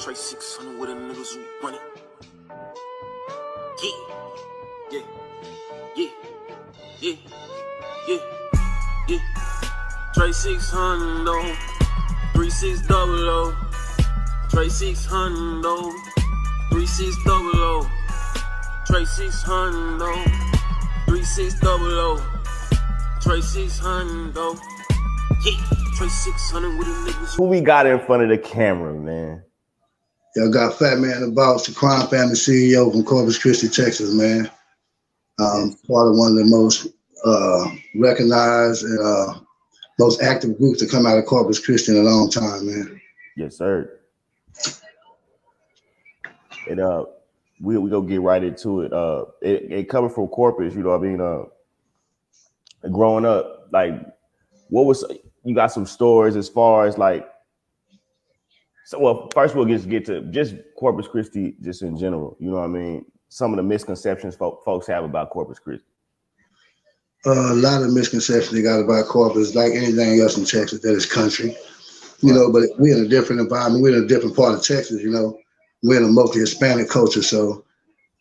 Trey 600 with a niggas who run it. Yeah, yeah, yeah, yeah, yeah, yeah. Trey 600 though, 3600. Trey 600 though, 3600. Trey 600 though, 3600. Trey 600 though, yeah. Trey 600 with a niggas. Who we got in front of the camera, man? Y'all got FatmanThaBoss, the crime family CEO from Corpus Christi, Texas, man. Part of one of the most recognized and most active groups to come out of Corpus Christi in a long time, man. Yes, sir. And we gonna get right into it. It coming from Corpus, you know what I mean? Growing up, like, what was, you got some stories as far as like, so, well, first we'll just get to just Corpus Christi, just in general. You know what I mean? Some of the misconceptions folks have about Corpus Christi. A lot of misconceptions they got about Corpus, like anything else in Texas, that is country. You know, but we're in a different environment. We're in a different part of Texas, you know. We're in a mostly Hispanic culture, so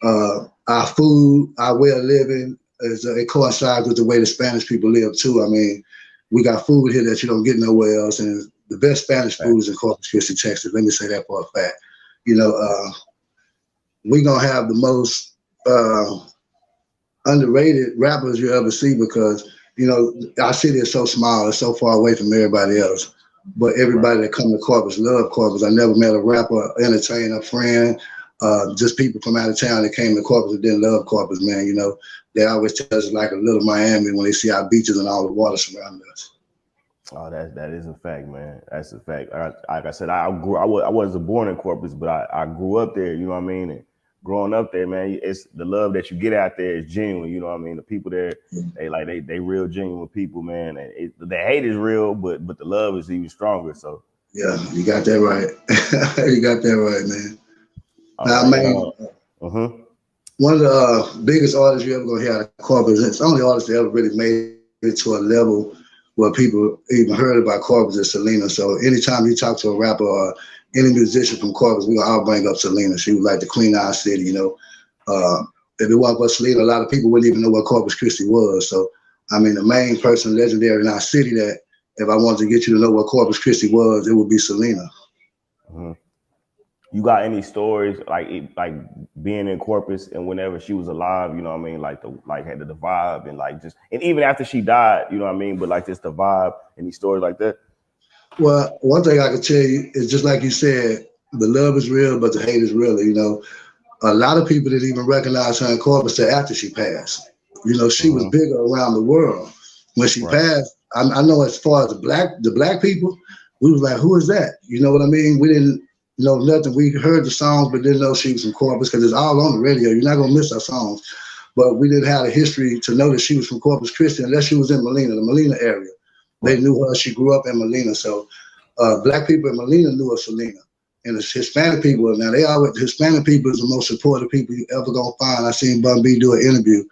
our food, our way of living, it coincides with the way the Spanish people live too. I mean, we got food here that you don't get nowhere else, and the best Spanish food is in Corpus Christi, Texas. Let me say that for a fact. You know, we're going to have the most underrated rappers you ever see because, you know, our city is so small. It's so far away from everybody else. But everybody that come to Corpus love Corpus. I never met a rapper, entertainer, friend, just people from out of town that came to Corpus and didn't love Corpus, man. You know, they always tell us like a little Miami when they see our beaches and all the water surrounding us. Oh, that is a fact, man. That's a fact. Like I said, I wasn't born in Corpus, but I grew up there. You know what I mean? And growing up there, man, it's the love that you get out there is genuine. You know what I mean? The people there, they real genuine people, man. And the hate is real, but the love is even stronger. So yeah, you got that right. You got that right, man. Now, man, one of the biggest artists you ever gonna hear out of Corpus. It's the only artist that ever really made it to a level where people even heard about Corpus is SELENA. So anytime you talk to a rapper or any musician from Corpus, we gonna all bring up SELENA. She was like the queen of our city, you know. If it wasn't for SELENA, a lot of people wouldn't even know what Corpus Christi was. So, I mean, the main person legendary in our city that if I wanted to get you to know what Corpus Christi was, it would be SELENA. You got any stories like being in Corpus and whenever she was alive, you know what I mean, like had the vibe and like just, and even after she died, you know what I mean, but like just the vibe, any stories like that? Well, one thing I can tell you is just like you said, the love is real, but the hate is real. You know, a lot of people didn't even recognize her in Corpus till after she passed. You know, she was bigger around the world when she passed. I know as far as the black people, we was like, who is that? You know what I mean? We didn't know nothing. We heard the songs, but didn't know she was from Corpus because it's all on the radio. You're not gonna miss our songs. But we didn't have a history to know that she was from Corpus Christi unless she was in Molina, the Molina area. They knew her. She grew up in Molina. So black people in Molina knew of SELENA. And the Hispanic people, now Hispanic people is the most supportive people you ever gonna find. I seen Bun B do an interview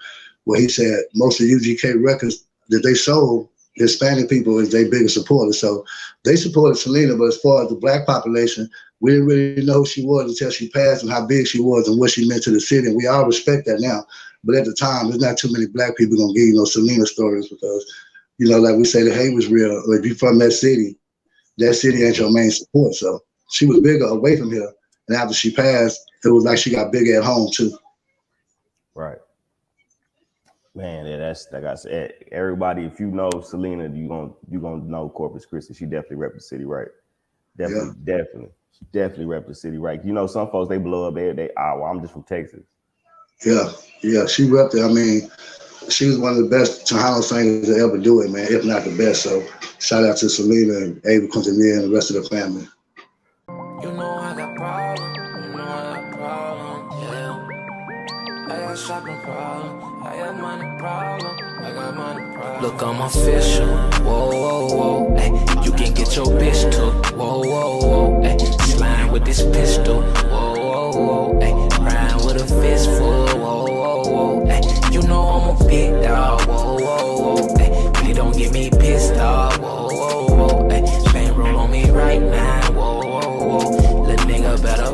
where he said most of UGK records that they sold, Hispanic people is their biggest supporters. So they supported SELENA, but as far as the black population, we didn't really know who she was until she passed and how big she was and what she meant to the city. And we all respect that now. But at the time, there's not too many black people gonna give you no SELENA stories because, you know, like we say, the hate was real. If you're from that city ain't your main support. So she was bigger away from here. And after she passed, it was like she got bigger at home too. Right. Man, yeah, that's like I said, everybody, if you know SELENA, you gonna know Corpus Christi. She definitely rep the city, right? Definitely rep the city, right? You know, some folks, they blow up well, I'm just from Texas. Yeah, she repped it. I mean, she was one of the best Tejano singers to ever do it, man, if not the best. So shout out to SELENA and Ava Quintanilla and the rest of the family. You know I got problems, yeah. I got shopping problems, I got money problems, I got money problems. Look, I'm official, whoa, whoa, whoa, hey. You can get your bitch took, whoa, whoa, whoa, hey. Slime with this pistol, whoa, whoa, whoa, hey. Rhyme with a fistful, whoa, whoa, whoa, hey. You know I'm a big dog, whoa, whoa, whoa, hey. Please don't get me pissed off, whoa, whoa, whoa, hey. Bankroll on me right now, whoa, whoa, whoa. Little nigga better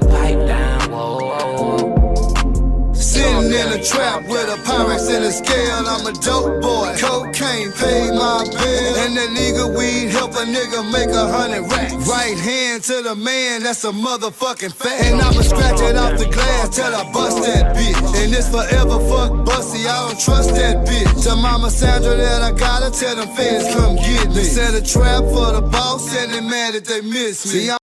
trap with a Pyrex in the scale. I'm a dope boy. Cocaine paid my bill. And that nigga weed help a nigga make 100 racks. Right hand to the man, that's a motherfucking fact. And I'ma scratch it off the glass till I bust that bitch. And it's forever fuck Bussy, I don't trust that bitch. Tell Mama Sandra that I gotta tell them fans come get me. They set a trap for the boss and they mad that they miss me. See,